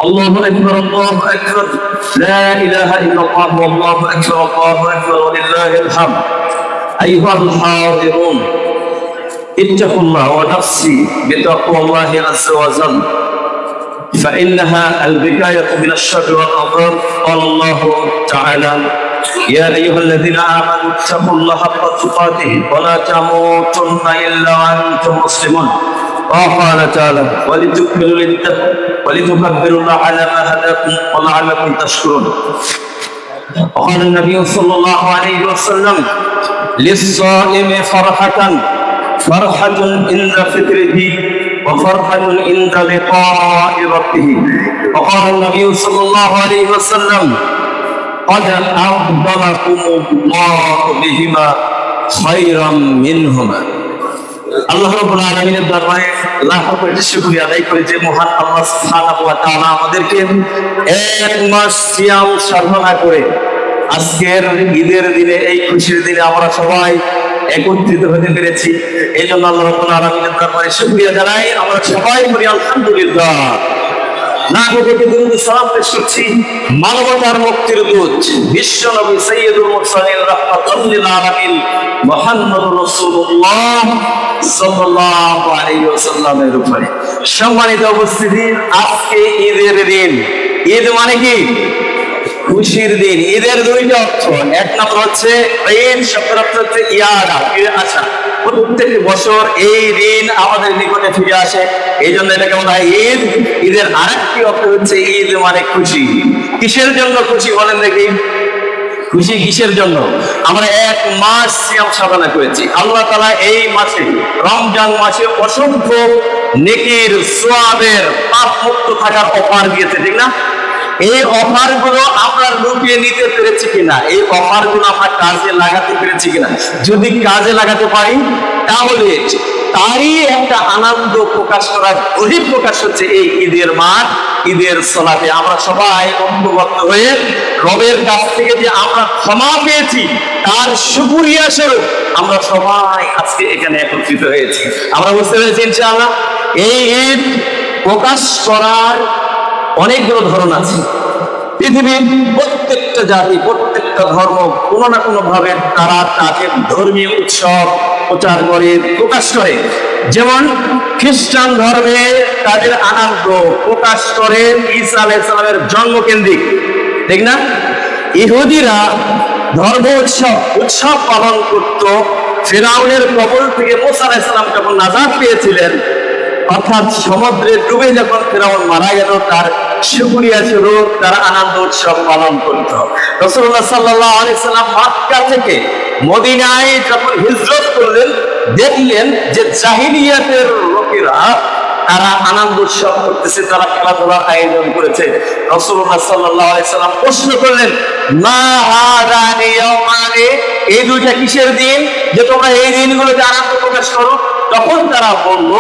الله أكبر الله أكبر لا إله إلا الله والله أكبر الله أكبر ولله الحمد أيها الحاضرون اتقوا الله ونفسي بتقوى الله عز وجل فإنها الوقاية من الشر والأضرار. قال الله تعالى يا أيها الذين آمنوا اتقوا الله حق تقاته ولا تموتن إلا وأنتم مسلمون. وقال تعالى ولتكملوا العدة ولتكبروا الله على ما هداكم ولعلكم تشكرون. وقال النبي صلى الله عليه وسلم للصائم فرحة عند فطره وفرحة عند لقاء ربه. وقال النبي صلى الله عليه وسلم قد أفضلكم الله بهما خيرا منهما. আল্লাহ রাব্বুল আলামিনের দরবারে লাখ কোটি শুকরিয়া আদায় করি যে মহান আল্লাহ সুবহানাহু ওয়া তাআলা আমাদেরকে এক মাস সিয়াম সাধনা করে আজকের ঈদের দিনে এই খুশির দিনে আমরা সবাই একত্রিত হতে পেরেছি। এই জন্য আল্লাহ রাব্বুল আলামিনের দরবারে শুকরিয়া জানাই। আমরা সবাই বলি আলহামদুলিল্লাহ। সালাম পেশ করছি মানবতার মুক্তির দূত বিশ্ব নবী সাইয়্যিদুল মুরসালিন রাহমাতুল লিল আলামিন মুহাম্মদুর রাসূলুল্লাহ সাল্লাল্লাহু আলাইহি ওয়াসাল্লামের উপরে। সম্মানিত উপস্থিতি, আজকে ঈদের দিন। ঈদ মানে কি? খুশির দিন। ঈদের দুইটা অর্থ। এক নম্বর হচ্ছে ঈদ শব্দের অর্থ হচ্ছে ইয়াদা, ফিরে আসা। প্রত্যেক বছর এই দিন আমাদের নিকটে ফিরে আসে, এই জন্য এটাকে বলা হয় ঈদ। ঈদের আরেকটি অর্থ হচ্ছে ঈদ মানে খুশি। কিসের জন্য খুশি বলেন দেখি? খুশি কিসের জন্য? আমরা এক মাস সিয়াম সাধনা করেছি। আল্লাহ তাআলা এই মাসে, রমজান মাসে অসংখ্য নেকির সওয়াবের পাপ মুক্ত থাকার অফার দিয়েছে, ঠিক না? এই অফার গুলো আমরা লুকিয়ে নিতে পেরেছি কিনা, এই অফার গুলো আমরা কাজে লাগাতে পেরেছি কিনা, যদি কাজে লাগাতে পারি তাহলে তারই একটা আনন্দ প্রকাশ করার বহিঃপ্রকাশ হচ্ছে এই ঈদের মাঠ, ঈদের সালাতে। আমরা সবাই ঐক্যবদ্ধ হয়ে রবের কাছ থেকে যে আমরা ক্ষমা পেয়েছি তার শুকরিয়া স্বরূপ আমরা সবাই আজকে এখানে একত্রিত হয়েছি। আমরা বুঝতে পেরেছি ইনশাআল্লাহ। এই ঈদ প্রকাশ করার অনেকগুলো ধরন আছে। পৃথিবীর প্রত্যেকটা জাতি, প্রত্যেকটা ধর্ম কোনো না কোনো ভাবে তারা তাদের ধর্মীয় উৎসব প্রচার করে, প্রকাশ করে। যেমন খ্রিস্টান ধর্মে তাদের আনন্দ প্রকাশ করে ঈসা আলাইহিস সালামের জন্মকেন্দ্রিক, ঠিক না? ইহুদিরা ধর্ম উৎসব পালন করত ফিরআউনের কবল থেকে মুসা আলাইহিস সালাম যখন নাজাত পেয়েছিলেন, অর্থাৎ সমুদ্রে ডুবে যখন ফিরআউন মারা গেল, তার শুকরিয়া স্বরূপ তারা আনন্দ উৎসব পালন করত। রাসূলুল্লাহ সাল্লাল্লাহু আলাইহি সাল্লাম মক্কা থেকে মদিনায় যখন হিজরত করলেন, দেখলেন যে জাহিলিয়াতের লোকেরা তারা আনন্দ উৎসব করতেছে, তারা খেলাধুলার আয়োজন করেছে। রাসূলুল্লাহ সাল্লাল্লাহু আলাইহি সাল্লাম প্রশ্ন করলেন, মা হাদানি ইয়াউমানি, এই দুইটা কিসের দিন যে তোমরা এই দিনগুলোতে আনন্দ প্রকাশ করো? তখন তারা বলল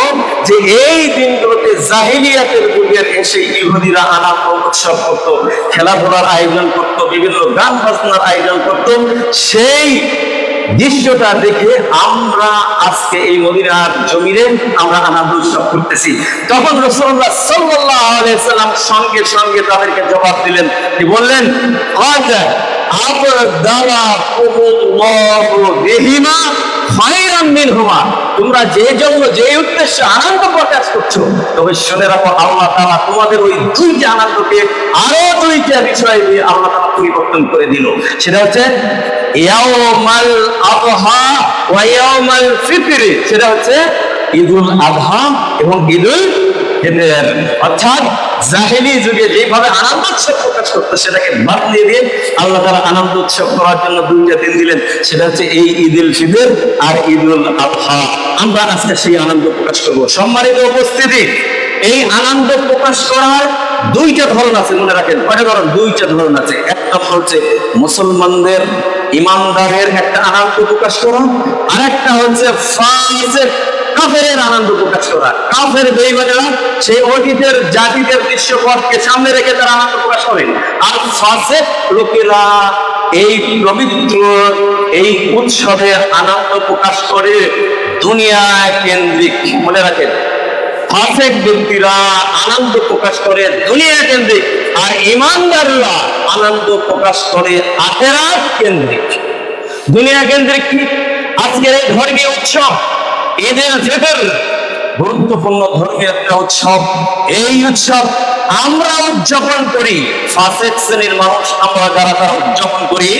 যে এই দিনগুলোতে জাহিলিয়াতের যুগের এসে ইহুদিরা আনন্দ উৎসব করত, খেলাধুলার আয়োজন করত, বিভিন্ন গান বাজনার আয়োজন করত। সেই দৃশ্যটা দেখে আমরা আজকে এই মদিনার জমিনে আমরা আনন্দ উৎসব করতেছি। তখন রাসূলুল্লাহ সাল্লাল্লাহু আলাইহি সাল্লাম সঙ্গে সঙ্গে তাদেরকে জবাব দিলেন, কি বললেন? আযা আবদালাকুমুল্লাহু বিহিমা খায়রাম মিনহুমা, তোমরা যে জন্য যে উদ্দেশ্যে আনন্দ প্রকাশ করছো, তবে শুনে রাখো আল্লাহ তাআলা তোমাদের ওই দুইটা আনন্দকে আরো দুইটা বিষয় দিয়ে আল্লাহ তাআলা পরিবর্তন করে দিল। সেটা হচ্ছে ইয়াউমাল আযহা ওয়া ইয়াউমাল ফিতর, সেটা হচ্ছে ঈদুল আযহা এবং ঈদুল ফিতর। অর্থাৎ জাহেলি যুগে যেভাবে আনন্দ উৎসব প্রকাশ করতো সেটাকে বাদ দিয়ে আল্লাহ তাআলা আনন্দ উৎসব করার জন্য দুইটা দিন দিলেন, সেটা হচ্ছে এই ঈদুল ফিতর আর ঈদুল আযহা। আমরা আজকে সেই আনন্দ প্রকাশ করব। সম্মানিত উপস্থিতি, এই আনন্দ প্রকাশ করার দুইটা ধরন আছে, মনে রাখেন। কয়টা ধরন? দুইটা ধরন আছে। একটা হচ্ছে মুসলমানদের, ইমানদারের একটা আনন্দ প্রকাশ করা, আর একটা হচ্ছে ফাসিক কাফেরের আনন্দ প্রকাশ করা। কাফের বেঈমানেরা সেই অতীতের জাতিদের দৃশ্যপটকে সামনে রেখে তারা আনন্দ প্রকাশ করে, আর ফাসিক লোকেরা এই পবিত্র এই উৎসবে আনন্দ প্রকাশ করে দুনিয়া কেন্দ্রিক। মনে রাখেন, ফাসিক ব্যক্তিরা আনন্দ প্রকাশ করে দুনিয়া কেন্দ্রিক, ঈমানদাররা আনন্দ প্রকাশ করে আখিরাত কেন্দ্রিক, দুনিয়া কেন্দ্রিক কি? আজকের এই ধর্মীয় উৎসব ঈদুল ফিতর গুরুত্বপূর্ণ ধর্মীয় একটা উৎসব। এই উৎসব আমরা উদযাপন করি, ফাসিক শ্রেণীর মানুষ আমরা যারা তারা উদযাপন করি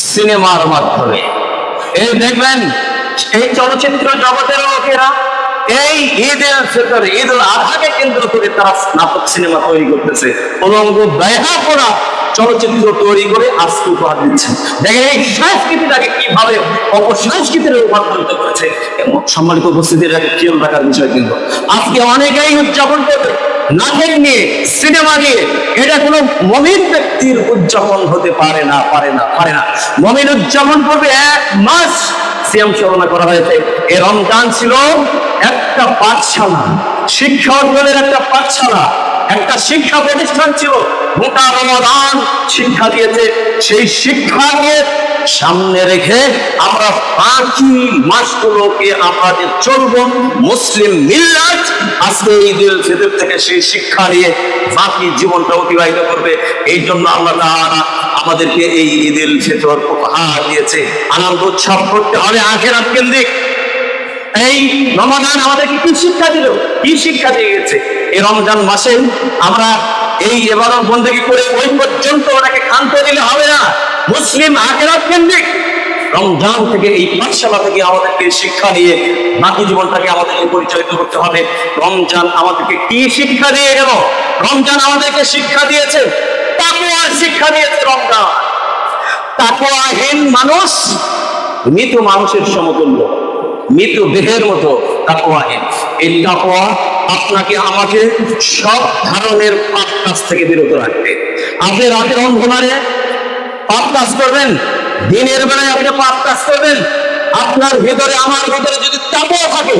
সিনেমার মাধ্যমে। এই দেখবেন এই চলচ্চিত্র জগতের লোকেরা এই ঈদুল ফিতর, ঈদুল আজহাকে কেন্দ্র করে তারা নাটক সিনেমা তৈরি করতেছে, উলঙ্গ বেহাপনা চলচ্চিত্র তৈরি করে আজকে উপহার দিচ্ছে। দেখেন এই সংস্কৃতিটাকে কিভাবে অপসংস্কৃতিতে রূপান্তরিত করেছে। সম্মানিত উপস্থিতির খেয়াল রাখার বিষয় কিন্তু আজকে অনেকেই উদযাপন করবে নাটক নিয়ে, সিনেমা নিয়ে। এটা কোনো মুমিন ব্যক্তির উদযাপন হতে পারে না, পারে না, পারে না। মুমিন উদযাপন করবে 1 মাস সিয়াম সাধনা করা হয়েছে। এই রমজান ছিল একটা পাঠশালা, শিক্ষা অর্জনের একটা পাঠশালা, একটা শিক্ষা প্রতিষ্ঠান ছিল। গোটা রমাদান শিক্ষা দিয়েছে। সেই শিক্ষাকে সামনে রেখে আমরা বাকি মাসগুলোকে আমাদের চলবো মুসলিম মিল্লাত আজকে ঈদুল ফিতর থেকে সেই শিক্ষা নিয়ে বাকি জীবনটা অতিবাহিত করবে। এই জন্য আল্লাহ তাআলা আমাদেরকে এই ঈদুল ফিতর উপহার দিয়েছে। আনন্দ উৎসব করতে হবে আখিরাত কেন্দ্রিক। এই রমাদান আমাদেরকে কি শিক্ষা দিল, কি শিক্ষা দিয়ে গেছে? এই রমজান মাসে আমরা এই ইবাদত বন্দেগী করে ওই পর্যন্ত ওনাকে ক্ষান্ত দিলে হবে না। মুসলিম আখিরাত কেন্দ্রিক রমজান থেকে, এই পাঠশালা থেকে আমাদেরকে শিক্ষা নিয়ে বাকি জীবনটাকে আমাদেরকে পরিচালিত করতে হবে। রমজান আমাদেরকে কি শিক্ষা দিয়ে গেল? রমজান আমাদেরকে শিক্ষা দিয়েছে, তাকওয়ার শিক্ষা দিয়েছে। রমজান তাকওয়াহীন মানুষ মৃত মানুষের সমতুল্য, মৃত দেহের মতো তাকওয়াহীন। এই তাকওয়া আপনাকে আমাকে সব ধরনের পাপ কাজ থেকে বিরত রাখবে। আপনি রাতের অন্ধকারে পাপ কাজ করবেন, দিনের বেলায় আপনি পাপ কাজ করবেন। আপনার ভিতরে আমার ভিতরে যদি তাকওয়া থাকে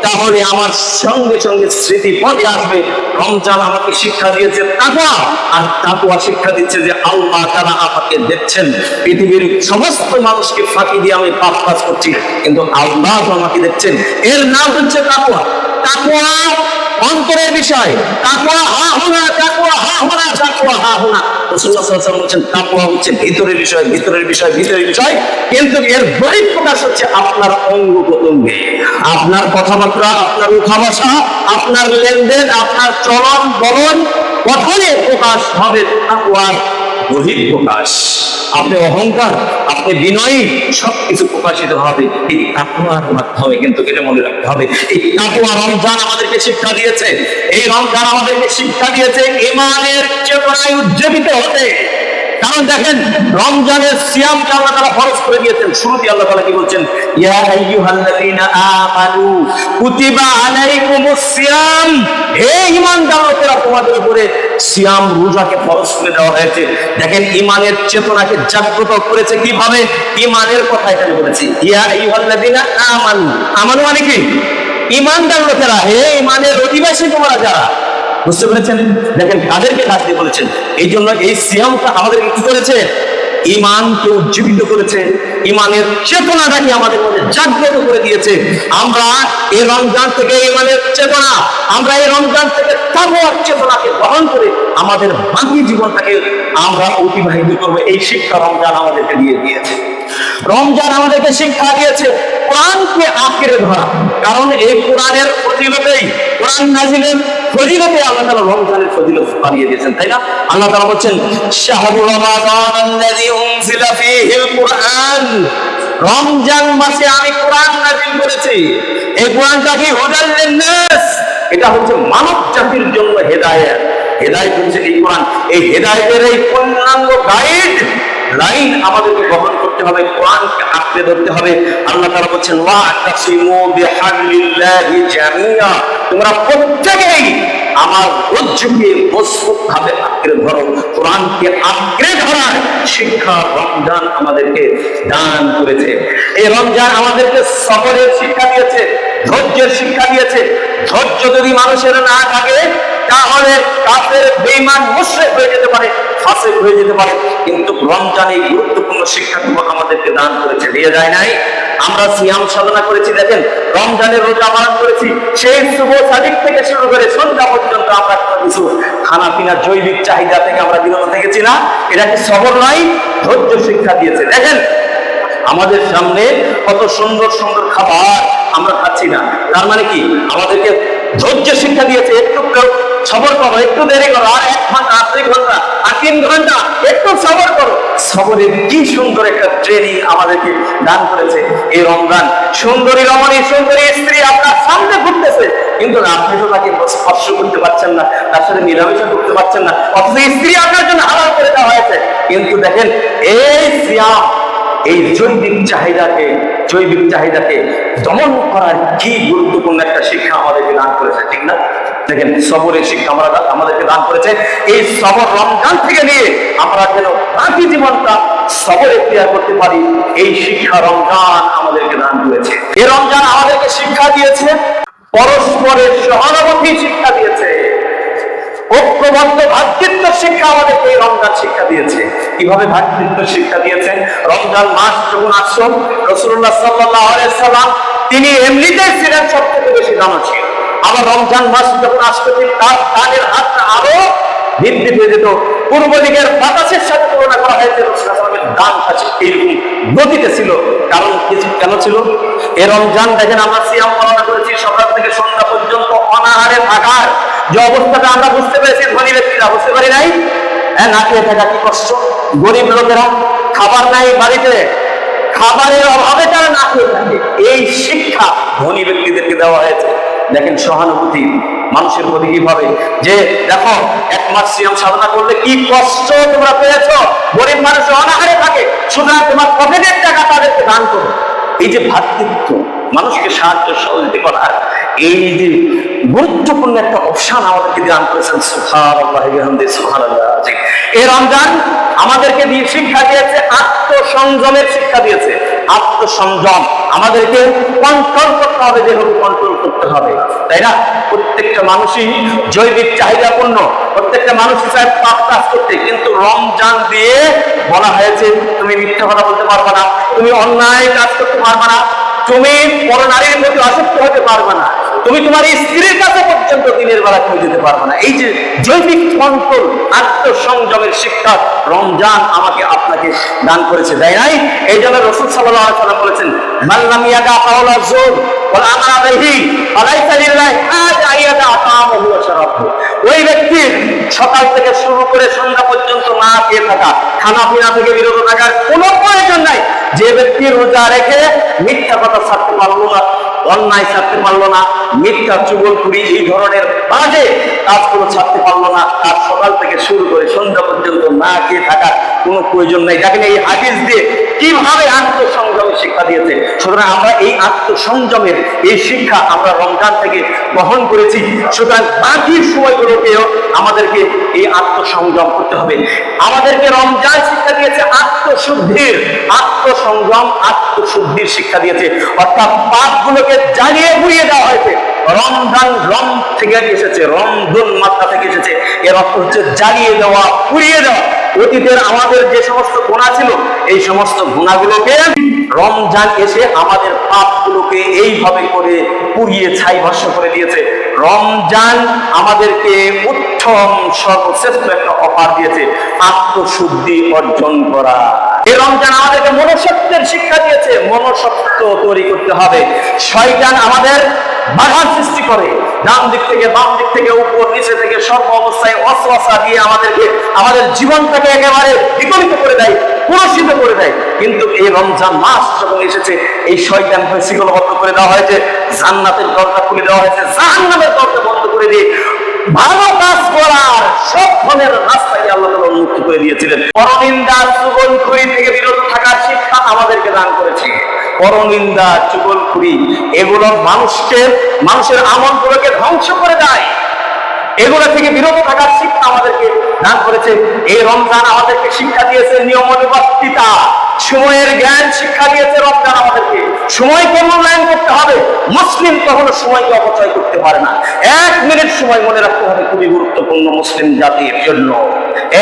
তাহলে আমার সঙ্গে সঙ্গে স্মৃতি পথে আসবে। রমজান আমাকে শিক্ষা দিয়েছে তাকওয়া, আর তাকওয়া শিক্ষা দিচ্ছে যে আল্লাহ তাআলা আমাকে দেখছেন। পৃথিবীর সমস্ত মানুষকে ফাঁকি দিয়ে আমি পাপ কাজ করছি, কিন্তু আল্লাহ তো আমাকে দেখছেন। এর নাম হচ্ছে তাকওয়া। তাকওয়া অন্তরের বিষয়, তাকওয়া হা হুনা, তাকওয়া হা হুনা, তাকওয়া হা হুনা। রাসূলুল্লাহ সাল্লাল্লাহু আলাইহি ওয়াসাল্লাম বলেছেন তাকওয়া হচ্ছে ভিতরের বিষয়, ভিতরের বিষয়, ভিতরের বিষয়, কিন্তু এর বহিঃপ্রকাশ হচ্ছে আপনার অঙ্গ প্রত্যঙ্গে। আপনার কথাবার্তা, আপনার মুখা ভাষা, আপনার লেনদেন, আপনার চলন বলন, কথনে প্রকাশ হবে তাকওয়ার বহিঃপ্রকাশ। আপনি অহংকার, আপনি বিনয়ী, সবকিছু প্রকাশিত হবে এই তাকওয়ার মাধ্যমে। কিন্তু এটা মনে রাখতে হবে, এই তাকওয়া রমজান আমাদেরকে শিক্ষা দিয়েছে। এই রমজান আমাদেরকে শিক্ষা দিয়েছে ঈমানের চেতনায় উজ্জীবিত হতে। কারণ দেখেন রমজানের সিয়ামটা আল্লাহ তাআলা ফরজ করে দিয়েছেন। শুরুতে আল্লাহ তাআলা কি বলছেন? ইয়া আইয়ুহাল্লাযীনা আমানু কুতিবা আলাইকুমুস সিয়াম, হে ঈমানদাররা তোমাদের উপরে সিয়াম রোজাকে ফরজ করে দেওয়া হয়েছে। দেখেন ঈমানের চেতনাকে জাগ্রত করেছে কিভাবে? ঈমানের কথা এখানে বলেছি, ইয়া আইয়ুহাল্লাযীনা আমানু। আমানু মানে কি? ঈমানদার লোকেরা, হে ঈমানের অধিবাসী তোমরা যারা। বুঝতে পেরেছেন? দেখেন কাদেরকে ডাকতে বলেছেন। এই জন্য এই সিয়ামটা আমাদেরকে কি করেছে? ঈমানকে উজ্জীবিত করেছে, ঈমানের চেতনাটাকে আমাদের মধ্যে জাগ্রত করে দিয়েছে। আমরা এই রমজান থেকে ঈমানের চেতনা, আমরা এই রমজান থেকে তাকওয়ার চেতনাকে গ্রহণ করে আমাদের বাকি জীবনটাকে আমরা অতিবাহিত করবো। এই শিক্ষা রমজান আমাদেরকে দিয়ে দিয়েছে। রমজান আমাদেরকে শিক্ষা দিয়েছে কোরআনকে আঁকড়ে ধরা। কারণ এই কোরআনের ফজিলতেই, কোরআন নাজিলের ফজিলতে আল্লাহ তাআলা রমজানের ফজিলত বানিয়ে দিয়েছেন, তাই না? আল্লাহ তাআলা বলেন শাহরুর রমাদান আল্লাযী উনজিলা ফীহিল কুরআন, রমজান মাসে আমি কোরআন নাজিল করেছি। এই কোরআনটা কি হুদাল লিন-নাস, এটা হচ্ছে মানব জাতির জন্য হেদায়েত। হেদায়েত হচ্ছে এই কোরআন। এই হেদায়েতের এই পূর্ণাঙ্গ গাইড লাইন আমাদেরকে গ্রহণ করতে হবে, কোরআনকে আঁকড়ে ধরতে হবে। আল্লাহ তাআলা বলেন ওয়া'তাসিমু বিহাবলিল্লাহি জামিআ, তোমরা প্রত্যেকেই আমার রজ্জুকে মজবুতভাবে আঁকড়ে ধরো। কোরআনকে আঁকড়ে ধরার শিক্ষা রমজান আমাদেরকে দান করেছে। এই রমজান আমাদেরকে সবরের শিক্ষা দিয়েছে, ধৈর্যের শিক্ষা দিয়েছে। ধৈর্য যদি মানুষের না থাকে তাহলে কাফের, বেঈমান, মুশরিক হয়ে যেতে পারে, ফাসিক হয়ে যেতে পারে। কিন্তু রমজান এই গুরুত্বপূর্ণ শিক্ষাগুলো আমাদেরকে দান করেছে, দিয়ে যায় নাই। আমরা সিয়াম সাধনা করেছি, দেখেন রমজানের রোজা পালন করেছি, সেই শুভ সাদিক থেকে শুরু করে সন্ধ্যা পর্যন্ত আমরা কিছু খানা পিনা জৈবিক চাহিদা থেকে আমরা বিরত থেকেছি না? এটা কি সবর নয়? ধৈর্য শিক্ষা দিয়েছে। দেখেন আমাদের সামনে কত সুন্দর সুন্দর খাবার আমরা খাচ্ছি না, তার মানে কি আমাদেরকে ধৈর্য শিক্ষা দিয়েছে। একটু সবর করো, একটু দেরি করো, আর 1 ঘন্টা, আর 2 ঘন্টা, আর 3 ঘন্টা, একটু সবর করো। সবরের কি সুন্দর একটা ট্রেনিং আমাদেরকে দান করেছে এই রমজান। সুন্দরী রমণী, সুন্দরী স্ত্রী আপনার সামনে ঘুরতেছে, কিন্তু আপনি তো তাকে স্পর্শ করতে পারছেন না, তার সাথে মেলামেশা করতে পারছেন না, অথচ স্ত্রী আপনার জন্য হালাল করে দেওয়া হয়েছে। কিন্তু দেখেন এই সিয়াম এই জৈবিক চাহিদাকে দমন করার কি গুরুত্বপূর্ণ একটা শিক্ষা আমাদেরকে দান করেছে, ঠিক না? দেখেন সবরের শিক্ষা আমাদেরকে দান করেছে। এই সবর রমজান থেকে নিয়ে আমরা যেন বাকি জীবনটা সবরে ক্রিয়া করতে পারি, এই শিক্ষা রমজান আমাদেরকে দান করেছে। এই রমজান আমাদেরকে শিক্ষা দিয়েছে, পরস্পরের সহানুভূতি শিক্ষা দিয়েছে, ঐক্যবদ্ধ ভ্রাতৃত্ব শিক্ষা আমাদেরকে এই রমজান শিক্ষা দিয়েছে। কিভাবে ভ্রাতৃত্ব শিক্ষা দিয়েছেন? রমজান মাস যখন আসছে, রাসূলুল্লাহ সাল্লাল্লাহু আলাইহি সাল্লাম তিনি এমনিতেই ছিলেন সবথেকে বেশি দানশীল। আবার রমজান মাস যখন আসতো তার দানের হাতটা আরো বৃদ্ধি পেয়ে যেত। পূর্ব দিকের বাতাসের সাথে তুলনা করা হয়েছে রাসূলুল্লাহ সাল্লাল্লাহু আলাইহি সাল্লামের দান কাছে এইরকম গতিতে ছিল। কারণ কেন ছিল? এই রমজান দেখেন আমরা সিয়াম পালন করেছি, সকাল থেকে সন্ধ্যা পর্যন্ত অনাহারে থাকার যে অবস্থাটা আমরা বুঝতে পেরেছি, ধনী ব্যক্তিরা বুঝতে পারি নাই। না খেয়ে থাকা কি কষ্ট, গরিব লোকেরা খাবার নাই বাড়িতে, খাবারের অভাবে তারা না খেয়ে থাকে, এই শিক্ষা ধনী ব্যক্তিদেরকে দেওয়া হয়েছে। দেখেন সহানুভূতি মানুষের প্রতি কিভাবে, যে দেখো 1 মাস সিয়াম সাধনা করলে কি কষ্ট তোমরা পেয়েছো, গরিব মানুষ অনাহারে থাকে, সুতরাং তোমার পকেটের টাকা তাদেরকে দান করো। এই যে ভ্রাতৃত্ব, মানুষকে সাহায্য সহযোগিতা করার এই যে গুরুত্বপূর্ণ একটা অপশন আমাদেরকে দান করেছেন। সুবহানাল্লাহি ওয়া বিহামদিহি, সুবহানাল্লাহ। এই রমজান আমাদেরকে দিয়ে শিক্ষা দিয়েছে, আত্মসংযমের শিক্ষা দিয়েছে। আত্মসংযম আমাদেরকে কন্ট্রোল করতে হবে, যেভাবে কন্ট্রোল করতে হবে, তাই না? প্রত্যেকটা মানুষই জৈবিক চাহিদাপূর্ণ, প্রত্যেকটা মানুষই চায় পাপ কাজ করতে, কিন্তু রমজান দিয়ে বলা হয়েছে তুমি মিথ্যা কথা বলতে পারবে না, তুমি অন্যায় কাজ করতে পারবে না, তুমি পরনারীর প্রতি আসক্ত হতে পারবে না, তুমি তোমার স্ত্রীর কাছে পর্যন্ত দিনের বেলা তুমি যেতে পারবে না। এই যে জৈবিক কন্ট্রোল, আত্মসংযমের শিক্ষা রমজান আমাকে আপনাকে দান করেছে, তাই নাই? এই জন্য রাসূল সাল্লাল্লাহু আলাইহি ওয়াসাল্লাম বলেছেন, মান লাম ইয়াদা কাওলা যুর ওয়াল আমালা বিহি ফালাইসা লিল্লাহি হাজা ইয়াদা তাআমাহু ওয়া শারাবহু। ওই ব্যক্তির সকাল থেকে শুরু করে সন্ধ্যা পর্যন্ত না খেয়ে থাকা, খানা পিনা থেকে বিরত থাকার কোনো প্রয়োজন নাই। যে ব্যক্তি রোজা রেখে মিথ্যা কথা ছাড়তে পারলো না, অন্যায় ছাড়তে পারলো না, মিথ্যা চুগলখুরি এই ধরনের বাজে কাজগুলো ছাড়তে পারলো না, তার সকাল থেকে শুরু করে সন্ধ্যা পর্যন্ত না খেয়ে থাকার কোনো প্রয়োজন নাই। দেখেন এই হাদিস দিয়ে কিভাবে আত্মসংযমের শিক্ষা দিয়েছে। সুতরাং আমরা এই আত্মসংযমের এই শিক্ষা আমরা রমজান থেকে গ্রহণ করেছি, সুতরাং বাকি সময়গুলোকেও আমাদেরকে এই আত্মসংযম করতে হবে। আমাদেরকে রমজান শিক্ষা দিয়েছে আত্মশুদ্ধির, আত্মসংযম আত্মশুদ্ধির শিক্ষা দিয়েছে, অর্থাৎ পাপগুলোকে জ্বালিয়ে পুড়িয়ে দেওয়া হয়েছে। রমজান রম থেকে এসেছে, রমজান মাত্রা থেকে এসেছে, এর অর্থ হচ্ছে জ্বালিয়ে দেওয়া, পুড়িয়ে দেওয়া। অতীতের আমাদের যে সমস্ত গুনাহ ছিল, এই সমস্ত গুনাহগুলোকে রমজান এসে আমাদের পাপগুলোকে এইভাবে করে পুড়িয়ে ছাই ভস্ম করে দিয়েছে। রমজান আমাদেরকে উত্তম সর্বশ্রেষ্ঠ একটা অফার দিয়েছে, আত্মশুদ্ধি অর্জন করা। এই রমজান আমাদেরকে মনোসত্যের শিক্ষা দিয়েছে, মনোসত্য তৈরি করতে হবে। শয়তান আমাদের বাধার সৃষ্টি করে, ডান দিক থেকে বাম দিক থেকে উপর নিচে থেকে সর্ব অবস্থায় ওয়াসওয়াসা দিয়ে আমাদেরকে আমাদের জীবনটাকে একেবারে বিকলিত করে দেয়, কুলসিত করে দেয়। কিন্তু এই রমজান মাস যখন এসেছে, এই শয়তানকে শিকলবদ্ধ করে দেওয়া হয়েছে, জান্নাতের দরজা খুলে দেওয়া হয়েছে, জাহান্নামের দরজা বন্ধ করে দিয়ে ভালো কাজ করার সব ধরনের রাস্তাকে আল্লাহ তাআলা উন্মুক্ত করে দিয়েছিলেন। পরনিন্দা চুগলখুরি থেকে বিরত থাকার শিক্ষা আমাদেরকে দান করেছে। পরনিন্দা চুগলখুরি এগুলো মানুষের আমলগুলোকে ধ্বংস করে দেয়, এগুলো থেকে বিরত থাকার শিক্ষা আমাদেরকে দান করেছে। এই রমজান আমাদেরকে শিক্ষা দিয়েছে নিয়মানুবর্তিতা, সময়ের জ্ঞান শিক্ষা দিয়েছে রমজান আমাদেরকে। সময়কে মূল্যায়ন করতে হবে, মুসলিম কখনো সময়কে অপচয় করতে পারে না। 1 মিনিট সময় মনে রাখতে হবে, খুবই গুরুত্বপূর্ণ মুসলিম জাতির জন্য।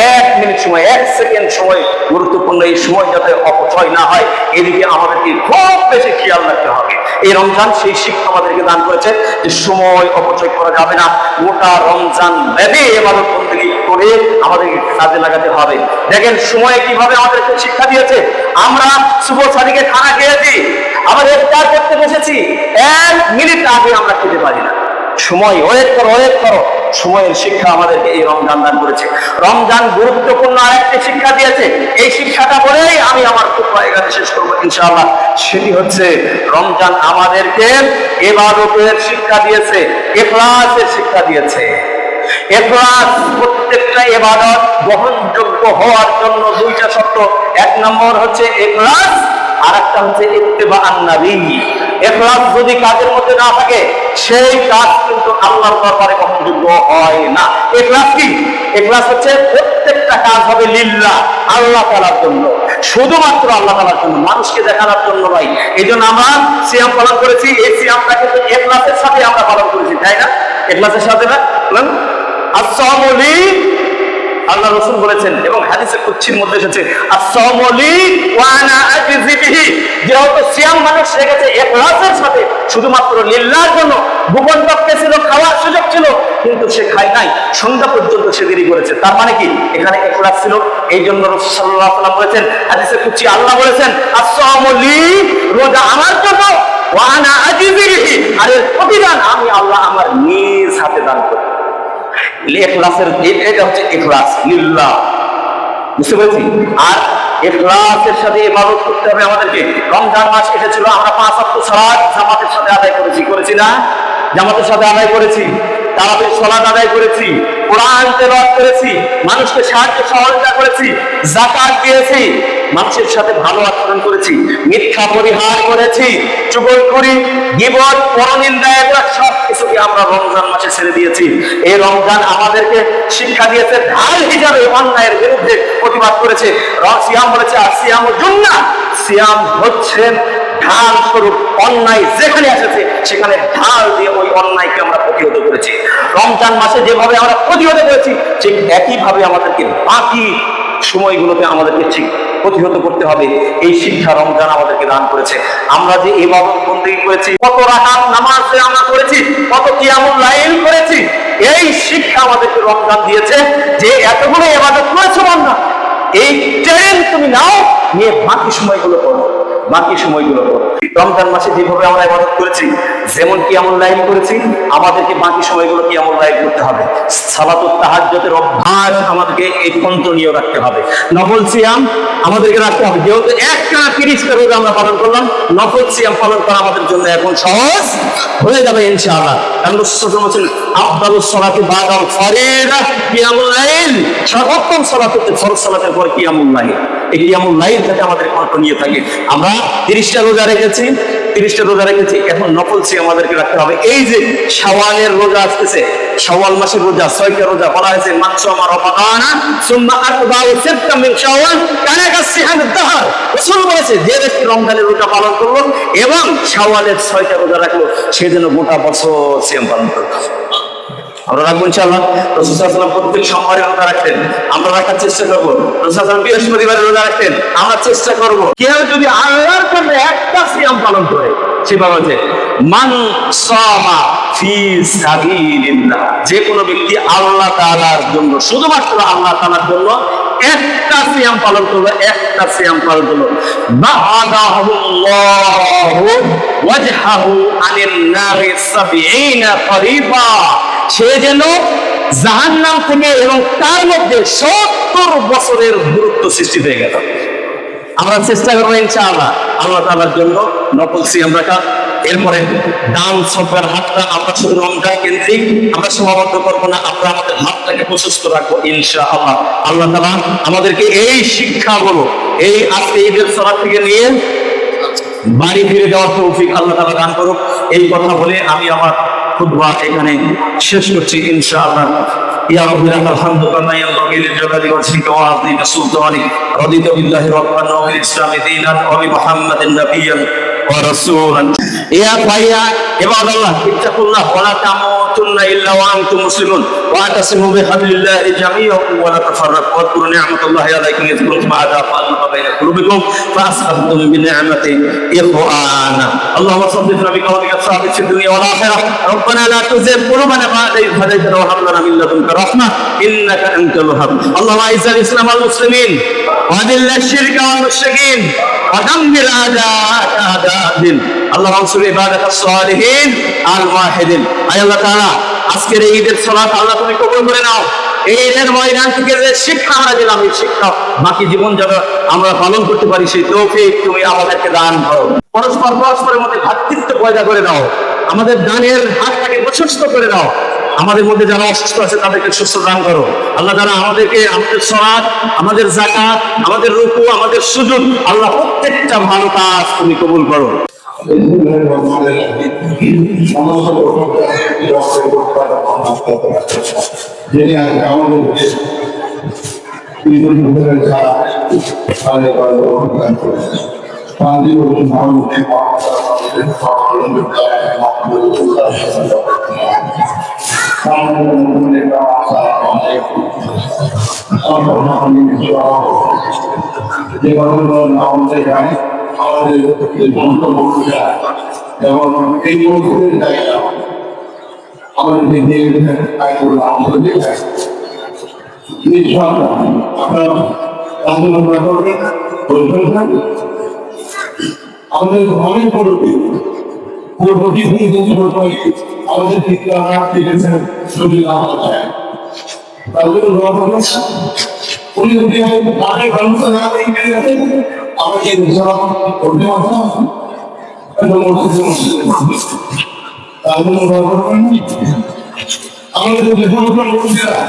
1 মিনিট সময়, 1 সেকেন্ড সময় গুরুত্বপূর্ণ। এই সময় যাতে অপচয় না হয়, এদিকে আমাদেরকে খুব বেশি খেয়াল রাখতে হবে। এই রমজান সেই শিক্ষা আমাদেরকে দান করেছে যে সময় অপচয় করা যাবে না। গোটা রমজান ব্যাপী ইবাদত বন্দেগী করে আমাদেরকে কাজে লাগাতে হবে। দেখেন সময় কিভাবে আমাদেরকে শিক্ষা দিয়েছে। আমরা সুবহ সাদিকে খানা খেয়েছি, আবার ইফতার করতে বসেছি, 1 মিনিট আগে আমরা খেতে পারি না। সময় ওয়েট করো। সময়ের শিক্ষা আমাদেরকে এই রমজান দান করেছে। রমজান গুরুত্বপূর্ণ আরেকটি শিক্ষা দিয়েছে। এই শিক্ষাটা বলেই আমি আমার খুতবা এখানে শেষ করবো ইনশাআল্লাহ। সেটি হচ্ছে রমজান আমাদেরকে ইবাদতের শিক্ষা দিয়েছে, ইখলাসের শিক্ষা দিয়েছে। ইখলাস, প্রত্যেকটা ইবাদত গ্রহণযোগ্য হওয়ার জন্য 2টা শর্ত। 1 নম্বর হচ্ছে ইখলাস, আর একটা হচ্ছে ইত্তেবাআন নবী। ইখলাস যদি কাজের মধ্যে না থাকে, সেই কাজ কিন্তু আল্লাহর দরবারে গ্রহণযোগ্য হয় না। ইখলাস কি? ইখলাস হচ্ছে প্রত্যেকটা কাজ হবে লিল্লাহ, আল্লাহ তাআলার জন্য, শুধুমাত্র আল্লাহ তাআলার জন্য, মানুষকে দেখানোর জন্য নয়। এই জন্য আমরা সিয়াম পালন করেছি। এই সিয়ামটা কিন্তু ইখলাসের সাথে আমরা পালন করেছি, তাই না? ইখলাসের সাথে না, আসসামু লি, আল্লাহ রাসূল বলেছেন এবং হাদিসে কুদসির মধ্যে এসেছে, আসসামু লি ওয়া আনা আজজি বিহি। যেহেতু সিয়াম মানুষ রেখেছে ইখলাসের সাথে, শুধুমাত্র লিল্লাহর জন্য, গোপন পক্ষে ছিল, খাওয়ার সুযোগ ছিল, কিন্তু সে খায় নাই, সন্ধ্যা পর্যন্ত সে দেরি করেছে। তার মানে কি? এখানে ইখলাস ছিল। এই জন্য রাসূল সাল্লাল্লাহু আলাইহি ওয়াসাল্লাম বলেছেন, হাদিসে কুদসি আল্লাহ বলেছেন, আসসামু লি, রোজা আমার জন্য, ওয়া আনা আজজি বিহি, আর এর প্রতিদান আমি আল্লাহ আমার নিজ হাতে দান করি। ইখলাসের এটা হচ্ছে ইখলাস লিল্লাহ, বুঝতে পেরেছি? আর ইখলাসের সাথে ইবাদত করতে হবে আমাদেরকে। রমজান মাস এসেছিল, আমরা 5 ওয়াক্ত সালাত জামাতের সাথে আদায় করেছি না? জামাতের সাথে আদায় করেছি, তারাবির সালাত আদায় করেছি, কোরআন তেলাওয়াত করেছি, মানুষকে সাহায্য সহযোগিতা করেছি, যাকাত দিয়েছি, মানুষের সাথে ভালো আচরণ করেছি, মিথ্যা পরিহার করেছি, চুগলখড়ি, গীবত, পরনিন্দা, এগুলো সব কিছুকে আমরা রমজান মাসে ছেড়ে দিয়েছি। এই রমজান আমাদেরকে শিক্ষা দিয়েছে, ঢাল হিসাবে অন্যায়ের বিরুদ্ধে প্রতিবাদ করেছে। সিয়াম বলেছে আর সিয়াম জুন্নাহ, সিয়াম হচ্ছে ঢাল স্বরূপ। অন্যায় যেখানে এসেছে সেখানে ঢাল দিয়ে ওই অন্যায়কে আমরা প্রতিহত করেছি। রমজান মাসে যেভাবে আমরা প্রতিহত করেছি, ঠিক একইভাবে আমাদেরকে বাকি সময়গুলোতে আমাদেরকে ঠিক প্রতিহত করতে হবে। এই শিক্ষা রমজান আমাদেরকে দান করেছে। আমরা যে ইবাদত বন্দেগী করেছি, কত রাকাত নামাজ আমরা করেছি, কত কিয়ামুল লাইল করেছি, এই শিক্ষা আমাদেরকে রমজান দিয়েছে যে এতগুলো ইবাদত করেছো বান্দা, এই ট্রেন তুমি নাও, নিয়ে বাকি সময়গুলো করো। রমজান মাসে যেভাবে আমরা ইবাদত করেছি, যেমন কিয়ামুল লাইল করেছি, আমাদেরকে বাকি সময়গুলো কিয়ামুল লাইল করতে হবে। সালাতুত তাহাজ্জুদের অভ্যাস আমাদেরকে এই কন্টিনিউ রাখতে হবে। নফল সিয়াম আমাদেরকে রাখতে হবে। যেহেতু একটা 30টা রোজা আমরা পালন করলাম, নফল সিয়াম পালন করা আমাদের জন্য এখন সহজ হয়ে যাবে ইনশাআল্লাহ। কারণ রাসূল বলেছেন, আফদালুস সালাতি বাদাল ফারিদা কিয়ামুল লাইল, সর্বোত্তম সালাত হচ্ছে ফরজ সালাতের পর কিয়ামুল লাইল। এই কিয়ামুল লাইল যাতে আমাদের কন্টিনিউ থাকে। আমরা 30টা রোজা রেখেছি, এখন নফল সিয়াম আমাদেরকে রাখতে হবে। এই যে শাওয়ালের রোজা আসতেছে, শাওয়াল মাসের রোজা, 6টা রোজা বলা হয়েছে, মানসামা রমাদানা সুম্মা আতবাউ সিত্তাম মিন শাওয়াল কানা কাসিহামিদ দাহর। রাসূল বলেছে, যে ব্যক্তি রমজানের রোজা পালন করলো এবং শাওয়ালের 6টা রোজা রাখলো, সে যেন গোটা বছর সিয়াম পালন করলো। আমরা রাখবো ইনশাআল্লাহ। রাসূল সাল্লাল্লাহু আলাইহি ওয়াসাল্লাম প্রত্যেক সোমবারে রোজা রাখতেন, আমরা রাখার চেষ্টা করব। রাসূল সাল্লাল্লাহু আলাইহি ওয়াসাল্লাম বৃহস্পতিবারে রোজা রাখতেন, আমরা চেষ্টা করব। কেউ যদি আল্লাহর জন্য একটা সিয়াম পালন করে, সে বলছে মান সামা ফি সাবিলিল্লাহ, যে কোনো ব্যক্তি আল্লাহ তাআলার জন্য, শুধুমাত্র আল্লাহ তাআলার জন্য একটা সিয়াম পালন করবে, বা'দাহুল্লাহু ওয়াজহাহু আনিন নারি 70 করিবা, সে যেন জাহান্নাম থেকে এবং তার মধ্যে 70 বছরের দূরত্ব সৃষ্টি হয়ে গেল। আমরা চেষ্টা করবো ইনশাআল্লাহ আল্লাহ তাআলার জন্য নফল সিয়াম রাখা। এরপরে দান সদকার হাতটা আমরা শুধু রমজান কেন্দ্রিক আমরা সীমাবদ্ধ করবো না, আমরা আমাদের হাতটাকে প্রশস্ত রাখবো ইনশাআল্লাহ। আল্লাহ তাআলা আমাদেরকে এই শিক্ষাগুলো, এই আজকে ঈদের সালাত থেকে নিয়ে বাড়ি ফিরে যাওয়ার তৌফিক আল্লাহ তাআলা দান করুক। এই কথা বলে আমি আমার খুতবা এখানে শেষ করছি ইনশাআল্লাহ। ইয়া রাব্বি লাকাল হামদু কামা ইয়ানবাগি লিজালালি ওয়াজহিকা ওয়া আযীমি সুলতানিক, রাদিতু বিল্লাহি রাব্বান ওয়া বিল ইসলামি দীনান ওয়া বি মুহাম্মাদিন নাবিয়্যান ورسولا يا فيا عباد الله اتقوا الله ولا تموتن الا وانتم مسلمون واعتصموا بحبل الله جميعا ولا تفرقوا واذكروا نعمة الله عليكم اذ كنتم اعداء فالف بين قلوبكم فاصبحتم بنعمته اخوانا اللهم صدقنا بقولك الثابت في الدنيا والاخره ربنا لا تزغ قلوبنا بعد إذ هديتنا وهب لنا من لدنك رحمه انك انت الوهاب اللهم اعز الاسلام والمسلمين واذل الشرك والمشركين ودمر اعداءك اعداء الدين اللهم انصر عبادك الصالحين الموحدين আয় আল্লাহ তাআলা আজকের এই ঈদের সালাত আল্লাহ তুমি কবুল করে নাও এই ঈদের ময়দান থেকে যে শিক্ষা আমরা দিলাম এই শিক্ষা বাকি জীবন যাতে আমরা পালন করতে পারি সেই তৌফিক তুমি আমাদেরকে দান করো পরস্পরের মধ্যে ভ্রাতৃত্ব পয়দা করে দাও আমাদের দানের হাতটাকে প্রশস্ত করে দাও আমাদের মধ্যে যারা অসুস্থ আছে তাদেরকে সুস্থ দান করো আল্লাহ তাআলা আমাদেরকে আমাদের সালাত আমাদের যাকাত আমাদের রুকু আমাদের সুজুদ আল্লাহ প্রত্যেকটা ভালো কাজ তুমি কবুল করো যিনি আমাদের যে আমাদের এবং এই মুহূর্তের জায়গা আমাদের আমাদের অনেক পূর্ববর্তী আমাদের শিক্ষা দেখেছেন শরীর উনি যদি আমাকে ব্যবস্থা না আমাকে করতে পারতাম আমাদের যে সমস্ত লোকেরা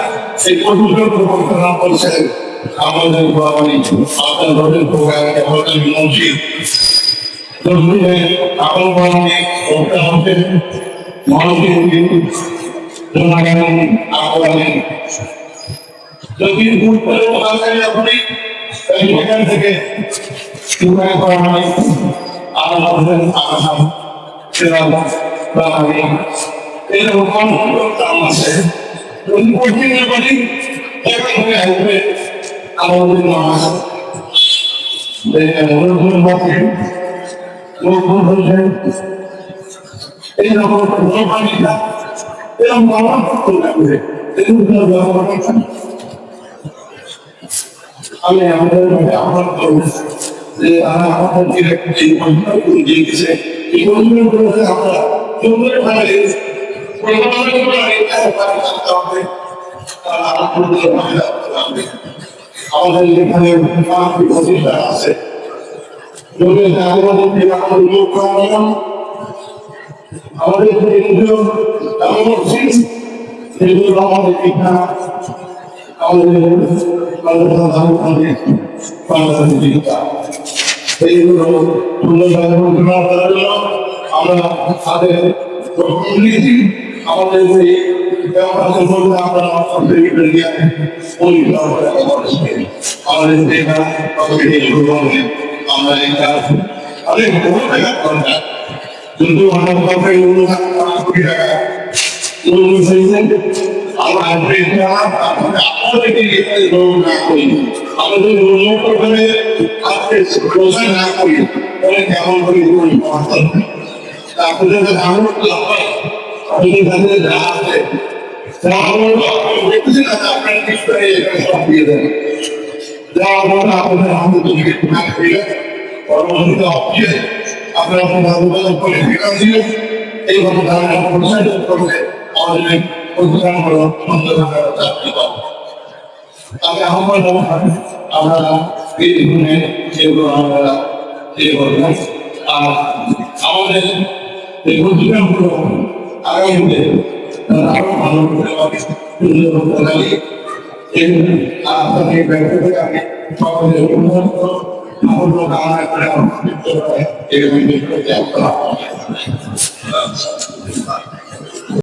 সেই প্রশ্ন না করছে আমাদের আপনার ধরেন প্রোগ্রাম আমাদের মসজিদ মানুষের যদি আপনি সেখান থেকে এরকম কাম আছে যদি পশ্চিমের বাড়ি এখান থেকে আসবে আমাদের এইরকম এরকম ব্যবহার করতে লাগবে আমি আমাদের আহ্বান করব যে আমাদের দিয়েছে এই পরিমাণ করেছে আমরা সুন্দর ভাবে আমাদের এখানে প্রতিষ্ঠান আছে আমাদের আমাদের ঠিকানা আমরা তাদের আমাদের কিন্তু এইভাবে আমি আহ্বান আমরা এই ধরনের যেগুলো আমরা আর আমাদের এই প্রতিষ্ঠানগুলো আগামীতে আরো ভালো আপনাকে ব্যক্ত করে আমি সকলের উন্নত কামনা করে আমার